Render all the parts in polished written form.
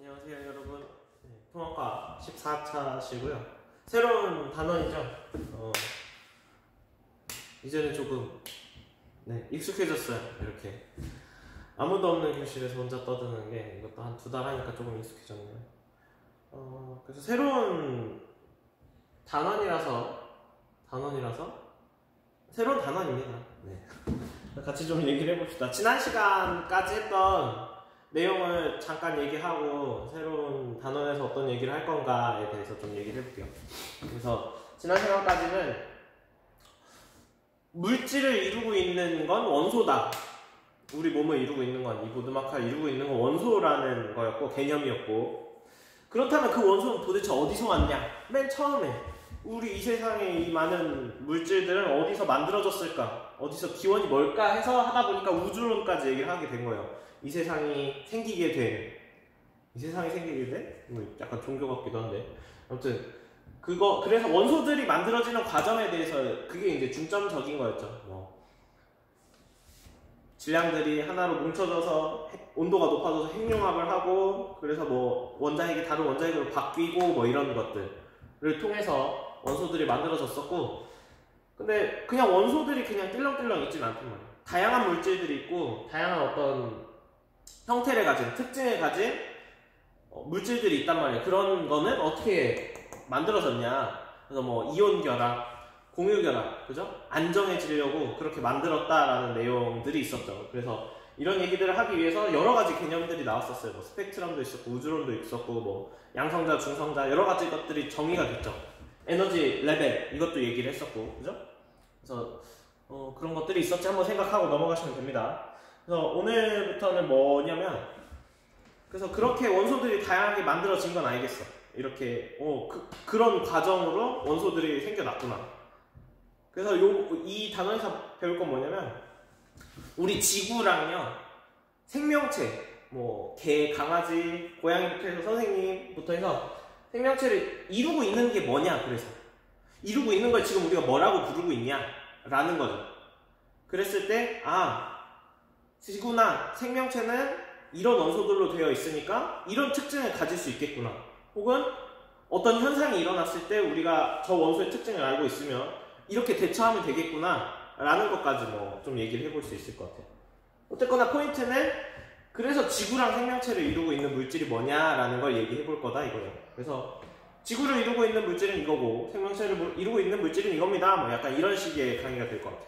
안녕하세요 여러분. 통합과 14차시고요. 새로운 단원이죠. 이제는 조금 익숙해졌어요. 이렇게 아무도 없는 교실에서 혼자 떠드는 게 이것도 한 2달 하니까 조금 익숙해졌네요. 그래서 새로운 단원이라서 새로운 단원입니다. 같이 좀 얘기를 해봅시다. 지난 시간까지 했던 내용을 잠깐 얘기하고 새로운 단원에서 어떤 얘기를 할 건가에 대해서 좀 얘기를 해볼게요. 그래서 지난 시간까지는 물질을 이루고 있는 건 원소다. 우리 몸을 이루고 있는 건, 이 보드마카를 이루고 있는 건 원소라는 거였고, 개념이었고, 그렇다면 그 원소는 도대체 어디서 왔냐? 맨 처음에 우리 이 세상에 이 많은 물질들은 어디서 만들어졌을까? 어디서 기원이 뭘까? 해서 하다 보니까 우주론까지 얘기를 하게 된 거예요. 이 세상이 생기게 된? 약간 종교 같기도 한데. 아무튼, 그래서 원소들이 만들어지는 과정에 대해서 그게 이제 중점적인 거였죠. 질량들이 하나로 뭉쳐져서 온도가 높아져서 핵융합을 하고, 그래서 원자핵이 다른 원자핵으로 바뀌고 이런 것들을 통해서 원소들이 만들어졌었고, 근데 그냥 원소들이 그냥 띨렁띨렁 있진 않단 말이에요. 다양한 물질들이 있고, 다양한 어떤 형태를 가진, 특징을 가진 물질들이 있단 말이에요. 그런 거는 어떻게 만들어졌냐. 그래서 이온 결합, 공유 결합, 그죠? 안정해지려고 그렇게 만들었다라는 내용들이 있었죠. 그래서 이런 얘기들을 하기 위해서 여러 가지 개념들이 나왔었어요. 스펙트럼도 있었고, 우주론도 있었고, 양성자, 중성자, 여러 가지 것들이 정의가 됐죠. 에너지 레벨, 이것도 얘기를 했었고, 그죠? 그래서, 그런 것들이 있었지 한번 생각하고 넘어가시면 됩니다. 그래서 오늘부터는 뭐냐면, 그래서 그렇게 원소들이 다양하게 만들어진 건 알겠어. 이렇게, 그런 과정으로 원소들이 생겨났구나. 그래서 이 단원에서 배울 건 뭐냐면, 우리 지구랑요, 생명체, 개, 강아지, 고양이부터 해서 선생님부터 해서 생명체를 이루고 있는 게 뭐냐, 그래서. 이루고 있는 걸 지금 우리가 뭐라고 부르고 있냐, 라는 거죠. 그랬을 때, 지구나 생명체는 이런 원소들로 되어 있으니까 이런 특징을 가질 수 있겠구나. 혹은 어떤 현상이 일어났을 때 우리가 저 원소의 특징을 알고 있으면 이렇게 대처하면 되겠구나 라는 것까지 좀 얘기를 해볼 수 있을 것 같아요. 어쨌거나 포인트는 그래서 지구랑 생명체를 이루고 있는 물질이 뭐냐라는 걸 얘기해 볼 거다 이거예요. 그래서 지구를 이루고 있는 물질은 이거고 생명체를 이루고 있는 물질은 이겁니다. 약간 이런 식의 강의가 될 것 같아요.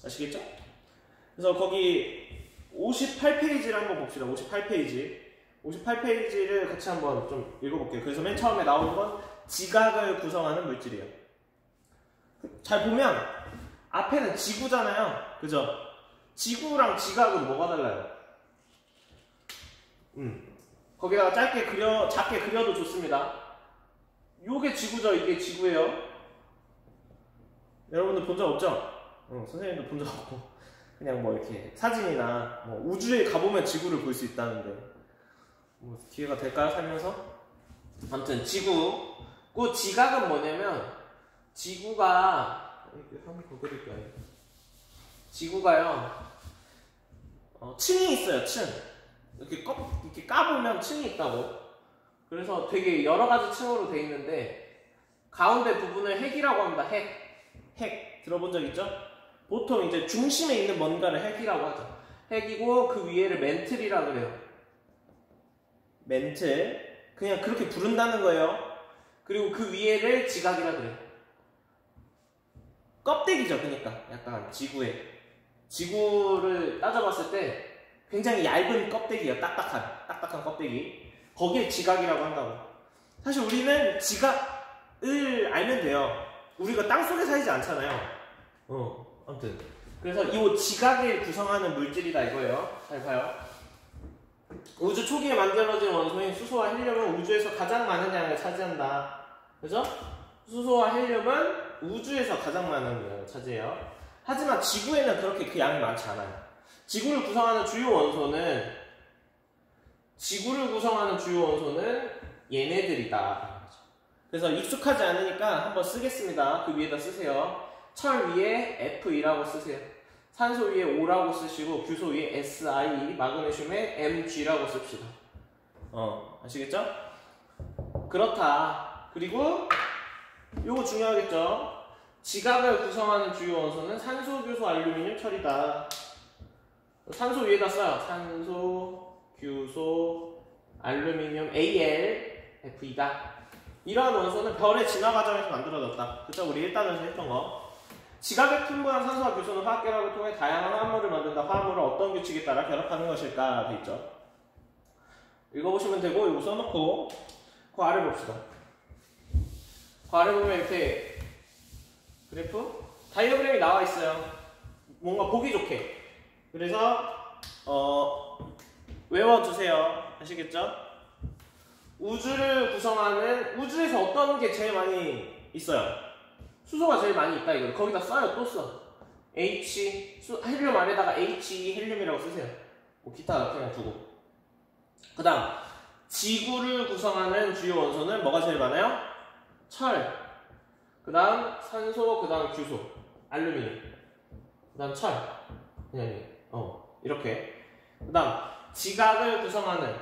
아시겠죠? 그래서 거기 58페이지를 한번 봅시다. 58페이지를 같이 한번 좀 읽어볼게요. 그래서 맨 처음에 나오는 건 지각을 구성하는 물질이에요. 잘 보면 앞에는 지구잖아요. 그죠? 지구랑 지각은 뭐가 달라요? 거기다가 작게 그려도 좋습니다. 요게 지구죠. 이게 지구예요. 여러분들 본 적 없죠? 선생님도 본 적 없고 그냥 이렇게 사진이나 우주에 가보면 지구를 볼 수 있다는데 기회가 될까요? 살면서? 아무튼 지구. 그 지각은 뭐냐면 지구가 지구가요 층이 있어요. 층. 이렇게 까보면 층이 있다고. 그래서 되게 여러 가지 층으로 돼 있는데 가운데 부분을 핵이라고 합니다. 핵 들어본 적 있죠? 보통 이제 중심에 있는 뭔가를 핵이라고 하죠. 핵이고 그 위에를 멘틀이라고 그래요. 멘틀. 그냥 그렇게 부른다는 거예요. 그리고 그 위에를 지각이라고 그래요. 껍데기죠. 그러니까 약간 지구를 따져봤을 때 굉장히 얇은 껍데기예요. 딱딱한 껍데기. 거기에 지각이라고 한다고. 사실 우리는 지각을 알면 돼요. 우리가 땅속에 살지 않잖아요. 아무튼 그래서 이 지각을 구성하는 물질이다 이거예요. 잘 봐요. 우주 초기에 만들어진 원소인 수소와 헬륨은 우주에서 가장 많은 양을 차지한다. 그죠? 수소와 헬륨은 우주에서 가장 많은 양을 차지해요. 하지만 지구에는 그렇게 그 양이 많지 않아요. 지구를 구성하는 주요 원소는 얘네들이다. 그래서 익숙하지 않으니까 한번 쓰겠습니다. 그 위에다 쓰세요. 철 위에 F2라고 쓰세요. 산소 위에 O라고 쓰시고 규소 위에 Si, 마그네슘에 Mg라고 씁시다. 아시겠죠? 그렇다. 그리고 요거 중요하겠죠? 지각을 구성하는 주요 원소는 산소, 규소, 알루미늄, 철이다. 산소 위에다 써요. 산소, 규소, 알루미늄, AlFe다. 이러한 원소는 별의 진화 과정에서 만들어졌다. 그쵸? 우리 1단에서 했던 거. 지각에 풍부한 산소와 규소는 화학 결합을 통해 다양한 화합물을 만든다. 화합물을 어떤 규칙에 따라 결합하는 것일까? 돼 있죠. 읽어보시면 되고, 이거 써놓고 그 아래 봅시다. 그 아래 보면 이렇게 그래프? 다이어그램이 나와 있어요. 뭔가 보기 좋게. 그래서 외워두세요. 아시겠죠? 우주를 구성하는, 우주에서 어떤 게 제일 많이 있어요? 수소가 제일 많이 있다 이거. 거기다 써요. 또 써. 헬륨 아래다가 He 헬륨이라고 쓰세요. 뭐 기타 그냥 두고. 그 다음 지구를 구성하는 주요 원소는 뭐가 제일 많아요? 철. 그 다음 산소, 그 다음 규소, 알루미늄, 그 다음 철. 이렇게. 그 다음 지각을 구성하는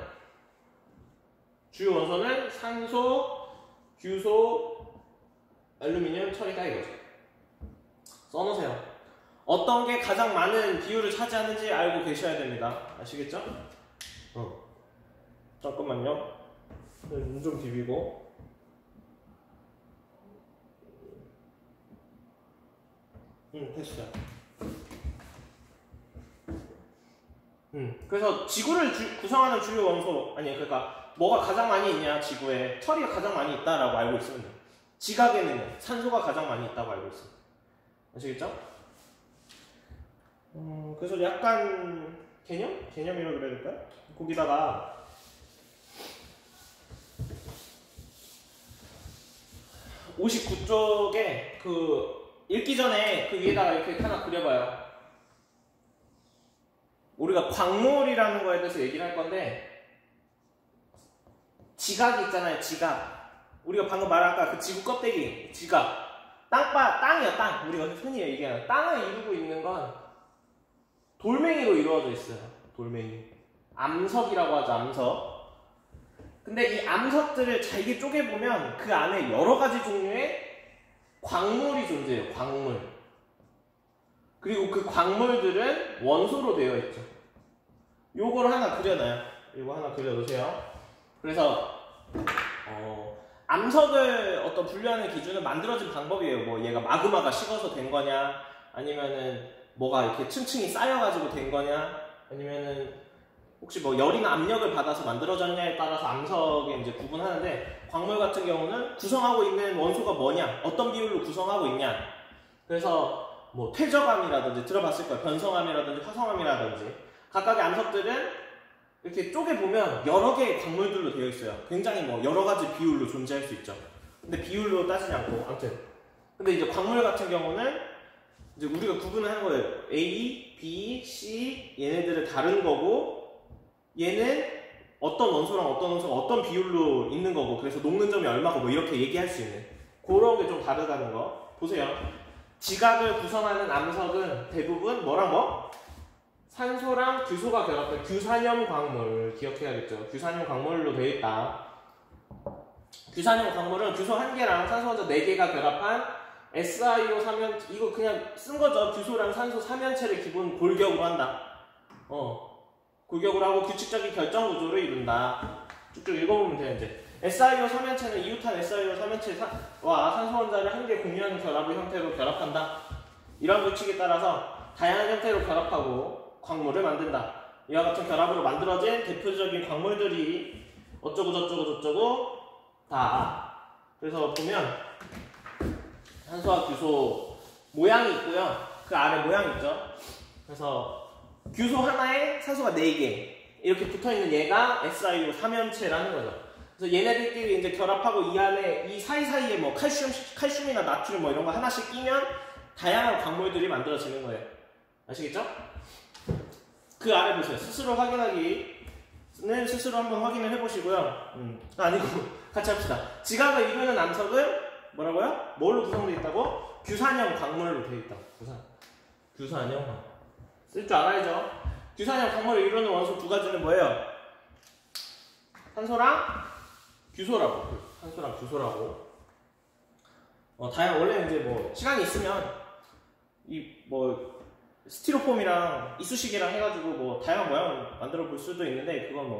주요 원소는 산소, 규소, 알루미늄, 철이다 이거죠. 써놓으세요. 어떤 게 가장 많은 비율을 차지하는지 알고 계셔야 됩니다. 아시겠죠? 잠깐만요. 눈 좀 비비고. 됐어요. 그래서 지구를 구성하는 주요 원소, 그러니까 뭐가 가장 많이 있냐, 지구에 철이 가장 많이 있다라고 알고 있습니다. 지각에는 산소가 가장 많이 있다고 알고 있습니다. 아시겠죠? 그래서 약간 개념이라고 그래야 될까요? 거기다가 (59쪽에) 읽기 전에 그 위에다가 이렇게 하나 그려봐요. 우리가 광물이라는 거에 대해서 얘기를 할 건데, 지각이 있잖아요. 지각. 우리가 방금 말한 아까 그 지구 껍데기, 지각. 땅이야, 땅. 우리가 흔히 얘기하는 땅을 이루고 있는 건 돌멩이로 이루어져 있어요. 돌멩이. 암석이라고 하죠. 암석. 근데 이 암석들을 잘게 쪼개보면 그 안에 여러 가지 종류의 광물이 존재해요. 광물. 그리고 그 광물들은 원소로 되어 있죠. 요거를 하나 그려놔요. 요거 하나 그려놓으세요. 그래서 암석을 어떤 분류하는 기준은 만들어진 방법이에요. 뭐 얘가 마그마가 식어서 된 거냐, 아니면은 뭐가 이렇게 층층이 쌓여가지고 된 거냐, 아니면은 혹시 뭐 열이나 압력을 받아서 만들어졌냐에 따라서 암석에 이제 구분하는데, 광물 같은 경우는 구성하고 있는 원소가 뭐냐, 어떤 비율로 구성하고 있냐. 그래서 뭐 퇴적암이라든지 들어봤을 거예요. 변성암이라든지 화성암이라든지. 각각의 암석들은 이렇게 쪼개보면 여러 개의 광물들로 되어 있어요. 굉장히 뭐 여러 가지 비율로 존재할 수 있죠. 근데 비율로 따지지 않고, 아무튼. 근데 이제 광물 같은 경우는 이제 우리가 구분을 하는 거예요. A, B, C 얘네들은 다른 거고, 얘는 어떤 원소랑 어떤 원소가 어떤 비율로 있는 거고, 그래서 녹는 점이 얼마고 뭐 이렇게 얘기할 수 있는 그런 게 좀 다르다는 거 보세요. 지각을 구성하는 암석은 대부분 뭐랑 뭐? 산소랑 규소가 결합된 규산염 광물, 기억해야겠죠. 규산염 광물로 되어 있다. 규산염 광물은 규소 1개랑 산소 원자 4개가 결합한 SiO 3연, 이거 그냥 쓴 거죠. 규소랑 산소 3연체를 기본 골격으로 한다. 골격으로 하고 규칙적인 결정 구조를 이룬다. 쭉쭉 읽어보면 돼요. 이제 SiO 3연체는 이웃한 SiO 3연체와 산소 원자를 1개 공유하는 결합의 형태로 결합한다. 이런 규칙에 따라서 다양한 형태로 결합하고 광물을 만든다. 이와 같은 결합으로 만들어진 대표적인 광물들이 어쩌고 저쩌고 저쩌고 다. 그래서 보면 산소와 규소 모양이 있고요. 그 아래 모양이 있죠. 그래서 규소 하나에 산소가 4개 이렇게 붙어있는 얘가 SiO 3연체라는 거죠. 그래서 얘네들끼리 이제 결합하고 이 안에 이 사이사이에 뭐 칼슘이나 나트륨 뭐 이런 거 하나씩 끼면 다양한 광물들이 만들어지는 거예요. 아시겠죠? 그 아래 보세요. 스스로 확인하기는 스스로 한번 확인을 해보시고요. 아니고 같이 합시다. 지각을 이루는 암석은 뭐라고요? 뭘로 구성되어 있다고? 규산형 광물로 되어 있다. 규산형. 쓸 줄 알아야죠. 규산형 광물을 이루는 원소 2가지는 뭐예요? 탄소랑 규소라고. 탄소랑 규소라고. 다양 원래 이제 뭐 시간이 있으면 이 뭐 스티로폼이랑 이쑤시개랑 해가지고 뭐 다양한 모양을 만들어 볼 수도 있는데 그건 뭐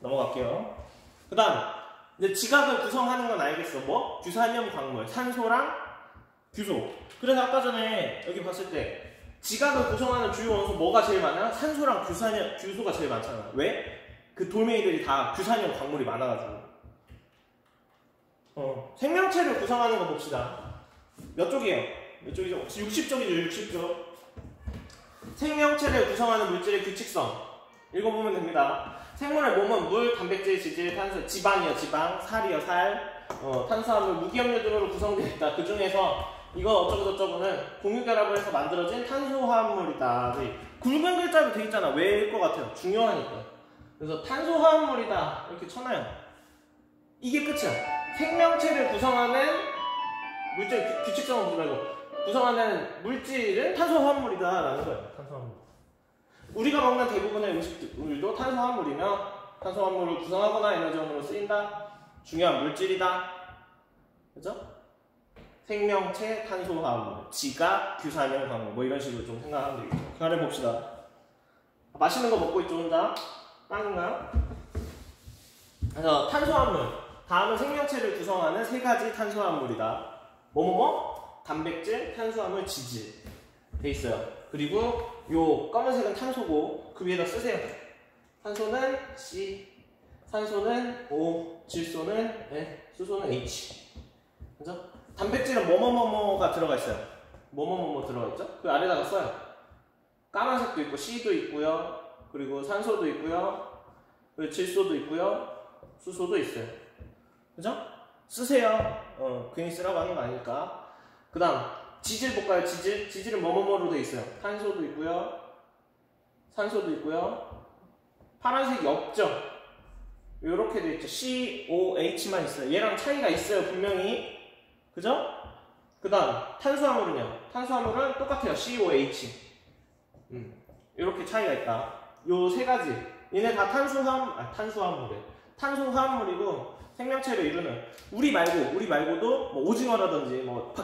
넘어갈게요. 그다음 이제 지각을 구성하는 건 알겠어. 뭐 규산염 광물, 산소랑 규소. 그래서 아까 전에 여기 봤을 때 지각을 구성하는 주요 원소 뭐가 제일 많아? 산소랑 규소가 제일 많잖아. 왜? 그 돌멩이들이 다 규산염 광물이 많아가지고. 생명체를 구성하는 거 봅시다. 몇 쪽이에요? 몇 쪽이죠? 60쪽이죠, 60쪽. 생명체를 구성하는 물질의 규칙성. 읽어보면 됩니다. 생물의 몸은 물, 단백질, 지질, 탄소, 지방이요, 지방, 살이요, 살, 탄수화물, 무기염료 등으로 구성되어 있다. 그 중에서 이거 어쩌고저쩌고는 공유결합을 해서 만들어진 탄소화합물이다. 굵은 글자로 되어 있잖아. 왜일 것 같아요? 중요하니까. 그래서 탄소화합물이다. 이렇게 쳐놔요. 이게 끝이야. 생명체를 구성하는 물질, 규칙성은 보지 말고 구성하는 물질은 탄소화합물이다 라는 거예요. 탄소화합물. 우리가 먹는 대부분의 음식들도 탄소화합물이며 탄소화합물을 구성하거나 에너지원으로 쓰인다. 중요한 물질이다. 그죠? 생명체, 탄소화합물, 지각, 규산염 광물 뭐 이런 식으로 좀 생각하면 되겠죠. 그 아래 봅시다. 맛있는 거 먹고 있죠 혼자? 빵인가요? 그래서 탄소화합물 다음은 생명체를 구성하는 세 가지 탄소화합물이다. 뭐뭐뭐? 단백질, 탄수화물, 지질 돼 있어요. 그리고 요 검은색은 탄소고 그 위에다 쓰세요. 탄소는 C, 산소는 O, 질소는 N, 수소는 H. 그죠? 단백질은 뭐뭐뭐뭐가 들어가 있어요. 뭐뭐뭐뭐 들어가 있죠? 그 아래다가 써요. 까만색도 있고 C도 있고요. 그리고 산소도 있고요. 그리고 질소도 있고요. 수소도 있어요. 그죠? 쓰세요. 괜히 쓰라고 하는 거 아니니까. 그 다음 지질 볼까요? 지질은 뭐뭐뭐로 돼 있어요. 탄소도 있고요. 산소도 있고요. 파란색이 없죠? 요렇게 돼 있죠. COH만 있어요. 얘랑 차이가 있어요. 분명히. 그죠? 그 다음 탄수화물은요. 탄수화물은 똑같아요. COH. 요렇게 차이가 있다. 요 세 가지. 얘네 다 탄수화물이래. 탄소화합물이고 생명체를 이루는 우리 말고도 뭐 오징어라든지 뭐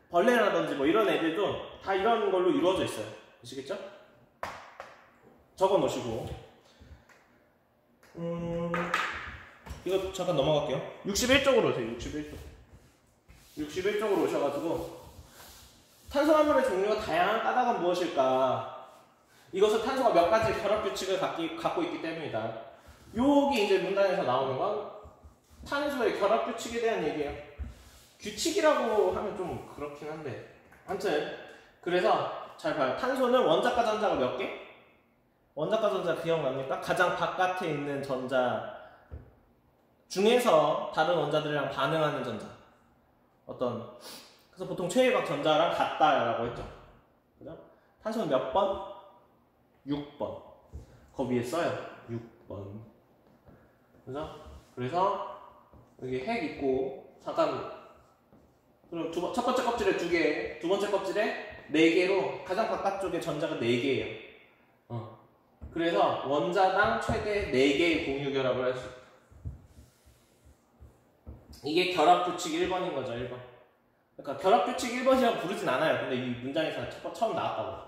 벌레라든지 뭐 이런 애들도 다 이런 걸로 이루어져 있어요. 아시겠죠? 적어 놓으시고 이거 잠깐 넘어갈게요. 61쪽으로 오세요. 61쪽으로 오셔가지고 탄소화물의 종류가 다양한 까닭은 무엇일까? 이것은 탄소가 몇 가지 결합 규칙을 갖고 있기 때문이다. 여기 이제 문단에서 나오는 건 탄소의 결합 규칙에 대한 얘기예요. 규칙이라고 하면 좀 그렇긴 한데 아무튼 그래서 잘 봐요. 탄소는 원자과 전자가 몇 개? 원자과 전자 기억납니까? 가장 바깥에 있는 전자 중에서 다른 원자들이랑 반응하는 전자. 그래서 보통 최외각 전자랑 같다라고 했죠. 그죠? 탄소는 몇 번? 6번. 거기에 써요. 6번. 그죠? 그래서 여기 핵 있고 잠깐 그럼 첫 번째 껍질에 2개, 두 번째 껍질에 4개로 가장 바깥쪽에 전자가 4개예요. 그래서 원자당 최대 4개의 공유 결합을 할 수 있다. 이게 결합 규칙 1번인 거죠. 1번. 그러니까 결합 규칙 1번이라고 부르진 않아요. 근데 이 문장에서 처음 나왔다고.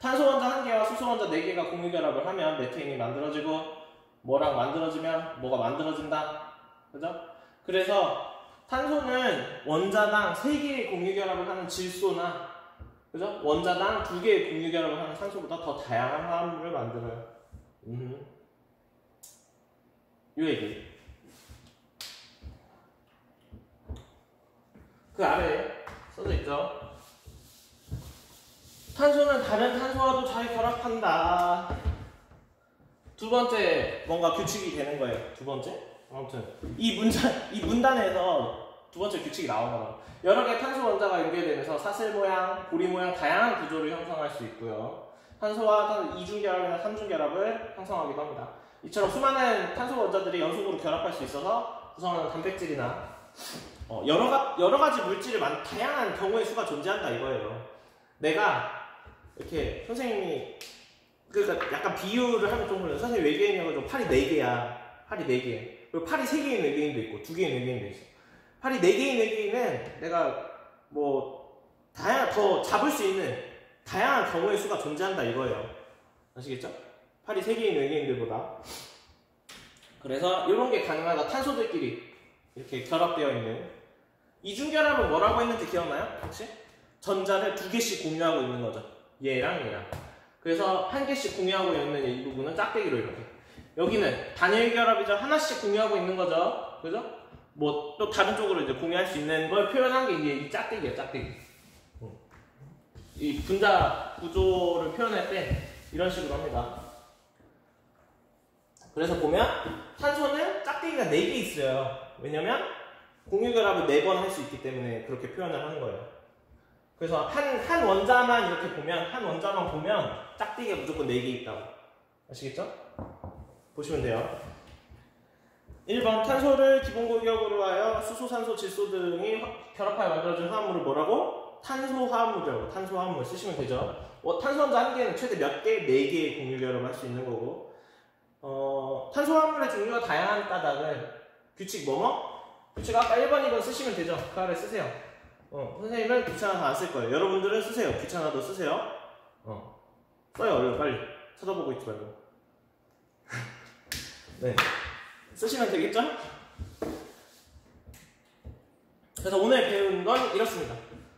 탄소 원자 1개와 수소 원자 4개가 공유 결합을 하면 메테인이 만들어지고 뭐랑 만들어지면 뭐가 만들어진다. 그죠? 그래서 탄소는 원자당 3개의 공유 결합을 하는 질소나 그죠? 원자당 2개의 공유 결합을 하는 산소보다 더 다양한 화합물을 만들어요. 이 얘기. 그 아래에 써져 있죠. 탄소는 다른 탄소와도 잘 결합한다. 두 번째 뭔가 규칙이 되는 거예요. 두 번째. 아무튼 이 문단에서 두 번째 규칙이 나온 거다. 여러 개의 탄소 원자가 연결되면서 사슬 모양, 고리 모양 다양한 구조를 형성할 수 있고요. 탄소와 이중 결합이나 삼중 결합을 형성하기도 합니다. 이처럼 수많은 탄소 원자들이 연속으로 결합할 수 있어서 구성하는 단백질이나 여러 가지 물질을 다양한 경우의 수가 존재한다 이거예요. 내가 이렇게 선생님이 그러니까 약간 비유를 하면 좀 그래요. 선생님 외계인이어가지고 팔이 4개야. 팔이 4개. 그리고 팔이 3개인 외계인도 있고 2개인 외계인도 있어. 팔이 4개인 외계인은 내가 뭐 더 잡을 수 있는 다양한 경우의 수가 존재한다 이거예요. 아시겠죠? 팔이 3개인 외계인들보다. 그래서 이런 게 가능하다. 탄소들끼리 이렇게 결합되어 있는. 이중결합은 뭐라고 했는지 기억나요? 혹시? 전자를 2개씩 공유하고 있는 거죠. 얘랑 얘랑. 그래서 1개씩 공유하고 있는 이 부분은 짝대기로 이렇게. 여기는 단일 결합이죠. 하나씩 공유하고 있는 거죠. 그죠? 뭐 또 다른 쪽으로 이제 공유할 수 있는 걸 표현한 게 이제 이 짝대기예요. 짝대기. 이 분자 구조를 표현할 때 이런 식으로 합니다. 그래서 보면 탄소는 짝대기가 4개 있어요. 왜냐면 공유결합을 4번 할 수 있기 때문에 그렇게 표현을 하는 거예요. 그래서 한 원자만 이렇게 보면, 한 원자만 보면 짝대기가 무조건 4개 있다고. 아시겠죠? 보시면 돼요. 1번 탄소를 기본 공격으로 하여 수소, 산소, 질소 등이 결합하여 만들어진 화합물을 뭐라고? 탄소화합물이라고. 탄소화합물 쓰시면 되죠. 탄소환자 한 개는 최대 몇 개? 4개의 공유결합을 할 수 있는 거고. 탄소화합물의 종류가 다양한 까닭은 규칙 뭐뭐? 규칙 아까 1번, 2번 쓰시면 되죠. 그 아래 쓰세요. 선생님은 귀찮아서 안 쓸 거예요. 여러분들은 쓰세요. 귀찮아도 쓰세요. 써요. 얼른 빨리. 쳐다보고 있지 말고. 네. 쓰시면 되겠죠? 그래서 오늘 배운 건 이렇습니다.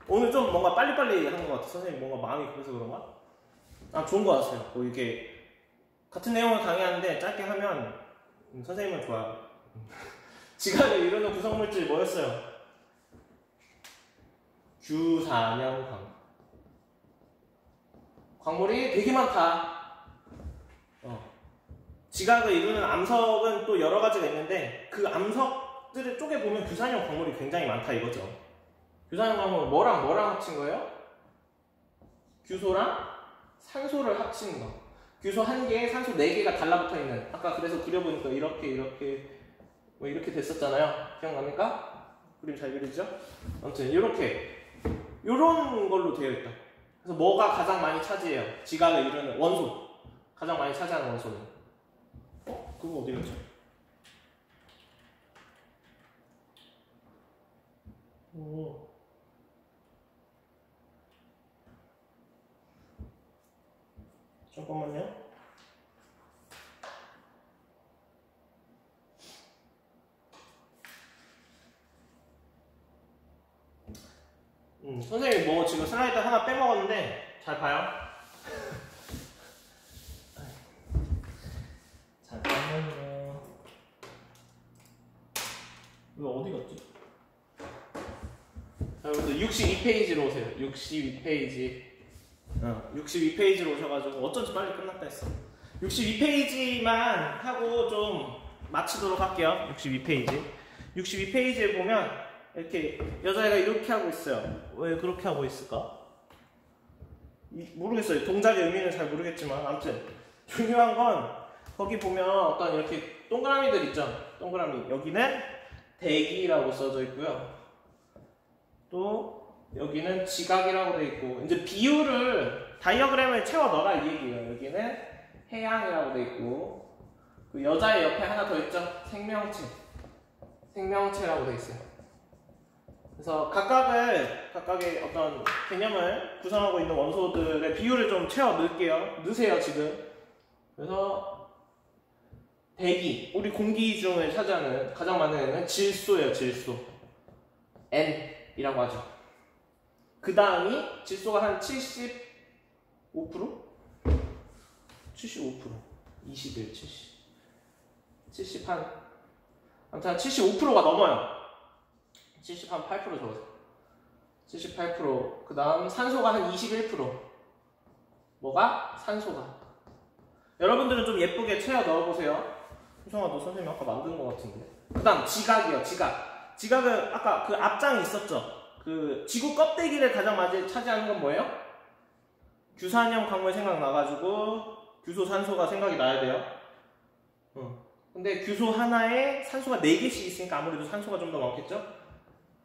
오늘 좀 뭔가 빨리빨리 하는 것 같아요. 선생님 뭔가 마음이 그래서 그런가? 좋은 것 같아요. 뭐 이렇게 같은 내용을 강의하는데 짧게 하면 선생님은 좋아요. 지각을 이루는 구성물질 뭐였어요? 규산염광. 광물이 되게 많다. 지각을 이루는 암석은 또 여러 가지가 있는데 그 암석들을 쪼개보면 규산염 광물이 굉장히 많다 이거죠. 규산염 광물 뭐랑 합친 거예요? 규소랑 산소를 합친 거. 규소 1개에 산소 4개가 달라붙어 있는. 아까 그래서 그려보니까 이렇게 뭐 이렇게 됐었잖아요. 기억납니까? 그림 잘 그리죠? 아무튼 이렇게 요런 걸로 되어 있다. 그래서 뭐가 가장 많이 차지해요? 지각을 이루는 원소. 가장 많이 차지하는 원소는. 그거 어디 갔지? 잠깐만요. 선생님이 뭐 지금 슬라이드 하나 빼먹었는데 잘 봐요. 잠깐만요. 이거 어디 갔지? 자, 여러분들 62페이지로 오세요. 62페이지. 62페이지로 오셔가지고 어쩐지 빨리 끝났다 했어. 62페이지만 하고 좀 마치도록 할게요. 62페이지. 62페이지에 보면 이렇게 여자애가 이렇게 하고 있어요. 왜 그렇게 하고 있을까? 모르겠어요. 동작의 의미는 잘 모르겠지만 아무튼 중요한 건 거기 보면 어떤 이렇게 동그라미들 있죠. 동그라미. 여기는 대기라고 써져 있고요. 또 여기는 지각이라고 돼 있고 이제 비율을 다이어그램을 채워 넣어라 이 얘기예요. 여기는 해양이라고 돼 있고 그 여자의 옆에 하나 더 있죠. 생명체라고 돼 있어요. 그래서 각각의 어떤 개념을 구성하고 있는 원소들의 비율을 좀 채워 넣으세요 지금. 그래서 대기, 우리 공기 중을 차지하는 가장 많은 애는 질소예요. 질소 N이라고 하죠. 그 다음이 질소가 한 75%? 75%? 21, 70 한 아무튼 한 75%가 넘어요. 70 한 8% 적었어요. 78%. 그 다음 산소가 한 21%. 뭐가? 산소가. 여러분들은 좀 예쁘게 채워 넣어보세요. 효성아, 너 선생님 아까 만든 것 같은데. 그 다음 지각이요. 지각은 아까 그 앞장이 있었죠. 그 지구 껍데기를 가장 많이 차지하는 건 뭐예요? 규산염 광물 생각나가지고 규소 산소가 생각이 나야 돼요. 근데 규소 하나에 산소가 4개씩 있으니까 아무래도 산소가 좀 더 많겠죠?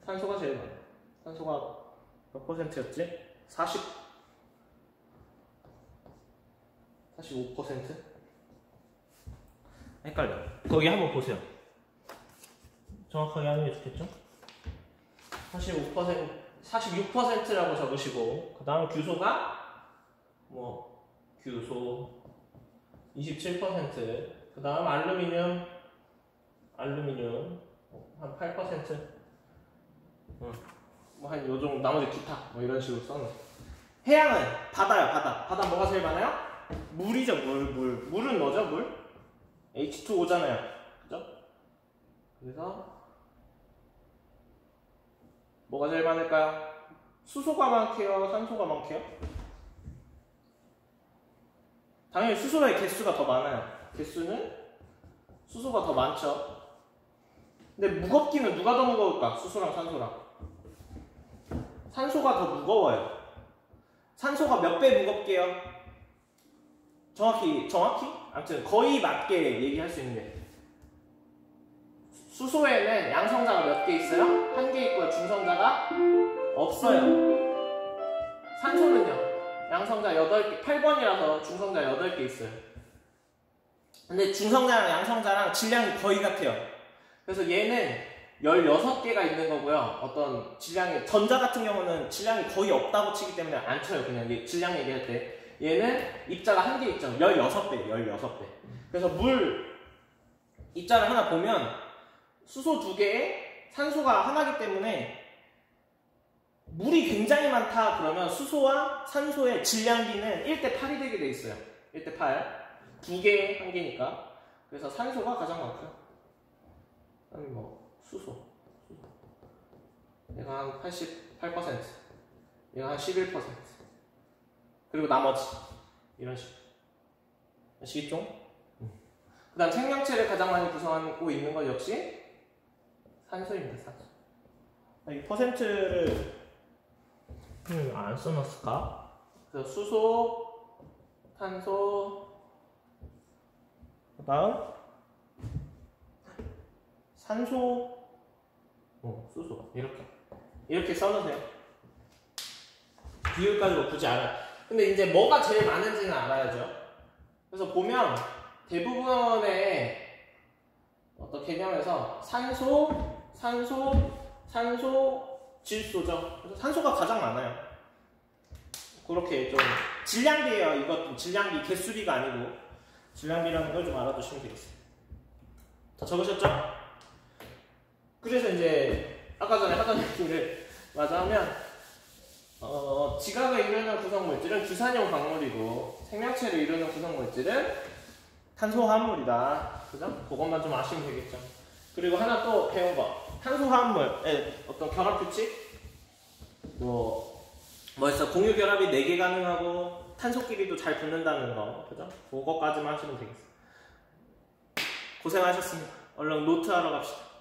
산소가 제일 많아요. 산소가 몇 %였지? 45%? 헷갈려. 거기 한번 보세요. 정확하게 하는 게 좋겠죠? 45%, 46%라고 적으시고, 그 다음 규소가, 뭐, 규소 27%, 그 다음 알루미늄 한 8%, 뭐 한 요 정도, 나머지 기타, 뭐 이런 식으로 써놓은. 해양은 바다요, 바다. 바다 뭐가 제일 많아요? 물이죠, 물. 물은 뭐죠, 물? H2O잖아요. 그죠? 그래서, 뭐가 제일 많을까요? 수소가 많게요? 산소가 많게요? 당연히 수소의 개수가 더 많아요. 개수는 수소가 더 많죠. 근데 무겁기는 누가 더 무거울까? 수소랑 산소랑. 산소가 더 무거워요. 산소가 몇 배 무겁게요? 정확히? 아무튼 거의 맞게 얘기할 수 있는데, 수소에는 양성자가 몇 개 있어요? 한 개 있고요. 중성자가 없어요. 산소는요? 양성자 8개, 8번이라서 중성자 8개 있어요. 근데 중성자랑 양성자랑 질량이 거의 같아요. 그래서 얘는 16개가 있는 거고요. 어떤 질량이, 전자 같은 경우는 질량이 거의 없다고 치기 때문에 안 쳐요. 그냥 질량 얘기할 때. 얘는 입자가 한 개 있죠. 16배, 16배. 그래서 물 입자를 하나 보면 수소 2개에 산소가 하나이기 때문에 물이 굉장히 많다 그러면 수소와 산소의 질량비는 1대8이 되게 돼 있어요. 1대8. 2개에 한 개니까. 그래서 산소가 가장 많고요. 그다음에 뭐 수소. 얘가 한 88%. 얘가 한 11%. 그리고 나머지. 이런 식으로. 아시겠죠? 그 다음 생명체를 가장 많이 구성하고 있는 건 역시 산소입니다. 산소. 이 퍼센트를 안 써놨을까? 그래서 수소, 탄소, 그 다음 산소, 수소. 이렇게 써놓으세요. 비율까지 뭐 굳이 알아요. 근데 이제 뭐가 제일 많은지는 알아야죠. 그래서 보면 대부분의 어떤 개념에서 산소, 질소죠. 그래서 산소가 가장 많아요. 그렇게 좀 질량비예요. 이것도 질량비, 개수비가 아니고 질량비라는 걸 좀 알아두시면 되겠어요. 다 적으셨죠? 그래서 이제 아까 전에 하던 얘기를 마저 하면 지각을 이루는 구성물질은 규산용 광물이고 생명체를 이루는 구성물질은 탄소화합물이다. 그죠? 그것만 좀 아시면 되겠죠. 그리고 하나 또 배운 거. 탄소화합물의 어떤 결합규칙? 뭐였어? 공유결합이 4개 가능하고 탄소끼리도 잘 붙는다는 거. 그죠? 그거까지만 하시면 되겠어요. 고생하셨습니다. 얼른 노트하러 갑시다.